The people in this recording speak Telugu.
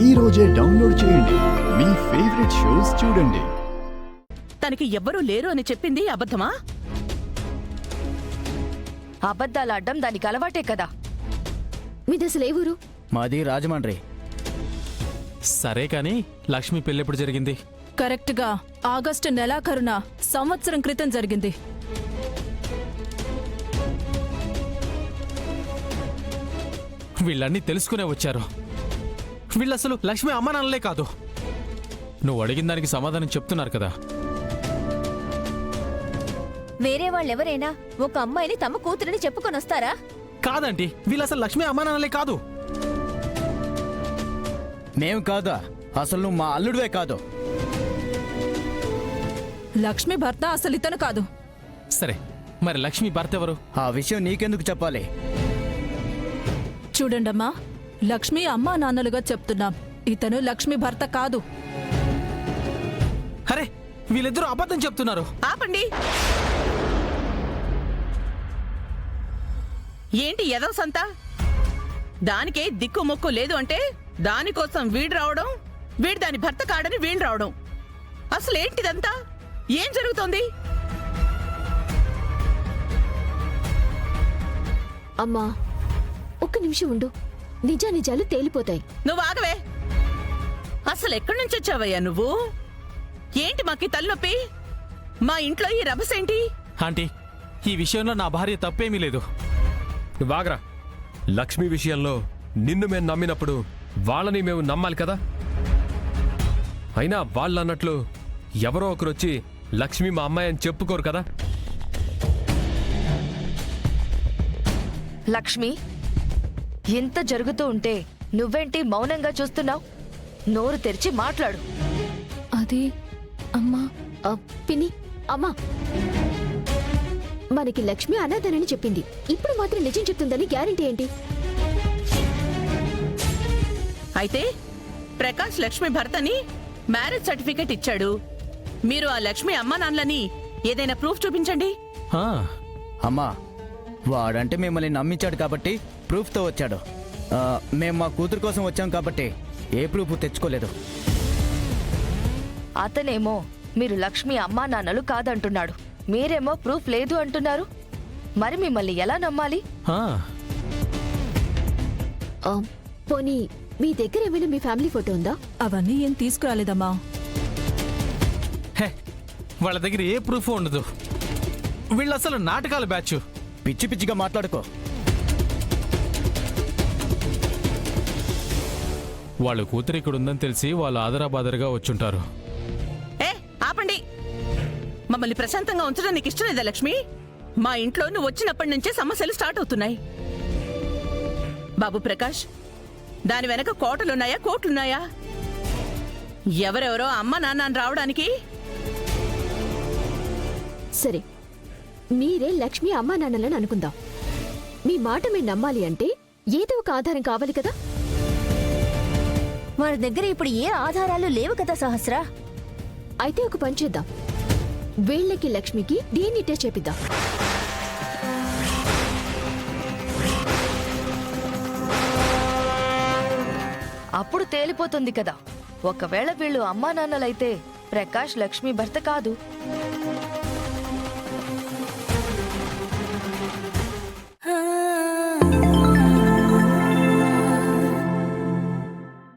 ఈ రోజే డౌన్లోడ్ చేయండి. మీ ఫేవరెట్ షోస్ చూడండి. తనకి ఎవ్వరూ లేరు అని చెప్పింది అబద్ధమా? అబద్ధాలు ఆడ్డం దానికి అలవాటే కదా. మీదసలు ఏ ఊరు? మాది రాజమండ్రి. సరే కాని లక్ష్మి పెళ్ళెప్పుడు జరిగింది? కరెక్ట్గా ఆగస్టు నెలాఖరున సంవత్సరం క్రితం జరిగింది. వీళ్ళన్నీ తెలుసుకునే వచ్చారు. వీళ్ళసలు లక్ష్మి అమ్మ నాన్నలే కాదు. నువ్వు అడిగిన దానికి సమాధానం చెప్తున్నారు కదా. వేరే వాళ్ళెవరైనా ఒక అమ్మాయిని తమ కూతురిని చెప్పుకొని వస్తారా? కాదండి, వీళ్ళసలు లక్ష్మి అమ్మ నాన్నలే కాదు. మేం కాదా? అసలు నువ్వు మా అల్లుడివే కాదు. లక్ష్మి భర్త అసలు ఇతను కాదు. సరే, మరి లక్ష్మి భర్త ఎవరు? ఆ విషయం నీకెందుకు చెప్పాలి? చూడండమ్మా, లక్ష్మి అమ్మా నాన్నలుగా చెప్తున్నాం. ఇతను లక్ష్మి భర్త కాదు. అరే, వీళ్ళిద్దరూ అబద్ధం చెప్తున్నారు. ఆపండి. ఏంటి ఎదవ సంత? దానికే దిక్కు మొక్కు లేదు అంటే దానికోసం వీడు రావడం, వీడు దాని భర్త కాడని వీళ్ళు రావడం. అసలు ఏంటిదంతా? ఏం జరుగుతోంది? అమ్మా, ఒక్క నిమిషం ఉండు. నిజానిజాలు తేలిపోతాయి. నువ్వు ఆగవే. అసలు ఎక్కడి నుంచి వచ్చావయ్యా నువ్వు? ఏంటి మాకి తలనొప్పి? మా ఇంట్లో ఈ రభసేంటి? ఆంటీ, ఈ విషయంలో నా భార్య తప్పేమీ లేదు. వాగరా. లక్ష్మి విషయంలో నిన్ను మేము నమ్మినప్పుడు వాళ్ళని మేము నమ్మాలి కదా. అయినా వాళ్ళు అన్నట్లు ఎవరో ఒకరు వచ్చి లక్ష్మి మా అమ్మాయి అని చెప్పుకోరు కదా. లక్ష్మి, ఇంత జరుగుతూ ఉంటే నువ్వేంటి మౌనంగా చూస్తున్నావు? నోరు తెరిచి మాట్లాడు. అది అమ్మా, పిన్ని, అమ్మా, మనకి లక్ష్మి అనాథనని చెప్పింది. ఇప్పుడు మాత్రం నిజం చెప్తుందని గ్యారెంటీ ఏంటి? అయితే ప్రకాష్ లక్ష్మి భర్తని మ్యారేజ్ సర్టిఫికెట్ ఇచ్చాడు. మీరు ఆ లక్ష్మి అమ్మా నాన్నలని ఏదైనా ప్రూఫ్ చూపించండి. ఆ, అమ్మా, వాడంటే మిమ్మల్ని నమ్మించాడు కాబట్టి ప్రూఫ్తో వచ్చాడు. మేము మా కూతురు కోసం వచ్చాం కాబట్టి ఏ ప్రూఫ్ తెచ్చుకోలేదు. అతనేమో మీరు లక్ష్మి అమ్మా నాన్నలు కాదంటున్నాడు. మీరేమో ప్రూఫ్ లేదు అంటున్నారు. మరి మిమ్మల్ని ఎలా నమ్మాలి? ఆ, పోనీ మీ దగ్గర ఏమైనా మీ ఫ్యామిలీ ఫోటో ఉందా? అవన్నీ ఏం తీసుకురాలేదమ్మా. హే, వాళ్ళ దగ్గర ఏ ప్రూఫ్ ఉండదు. వీళ్ళు అసలు నాటకాల బ్యాచ్. పిచ్చి పిచ్చిగా మాట్లాడుకో. వాళ్ళ కూతురు ఇక్కడ ఉందని తెలిసి వాళ్ళు ఆదరాబాదరగా వచ్చుంటారు. ఏ ఆపండి. మమ్మల్ని ప్రశాంతంగా ఉంచడం నీకు ఇష్టం లేదా లక్ష్మి? మా ఇంట్లో నువ్వు వచ్చినప్పటి నుంచే సమస్యలు స్టార్ట్ అవుతున్నాయి. బాబు ప్రకాష్, దాని వెనక కోటలున్నాయా, కోట్లున్నాయా? ఎవరెవరో అమ్మ నాన్న రావడానికి? సరే, మీరే లక్ష్మి అమ్మా నాన్నలని అనుకుందాం. మీ మాట మీరు నమ్మాలి అంటే ఏదో ఒక ఆధారం కావాలి కదా. మన దగ్గర ఇప్పుడు ఏ ఆధారాలు లేవు కదా సహస్రా. అయితే ఒక పని చేద్దాం. వీళ్ళకి లక్ష్మికి DNA టెస్ట్ చేపిద్దాం. అప్పుడు తేలిపోతుంది కదా. ఒకవేళ వీళ్ళు అమ్మా నాన్నలైతే ప్రకాష్ లక్ష్మి భర్త కాదు.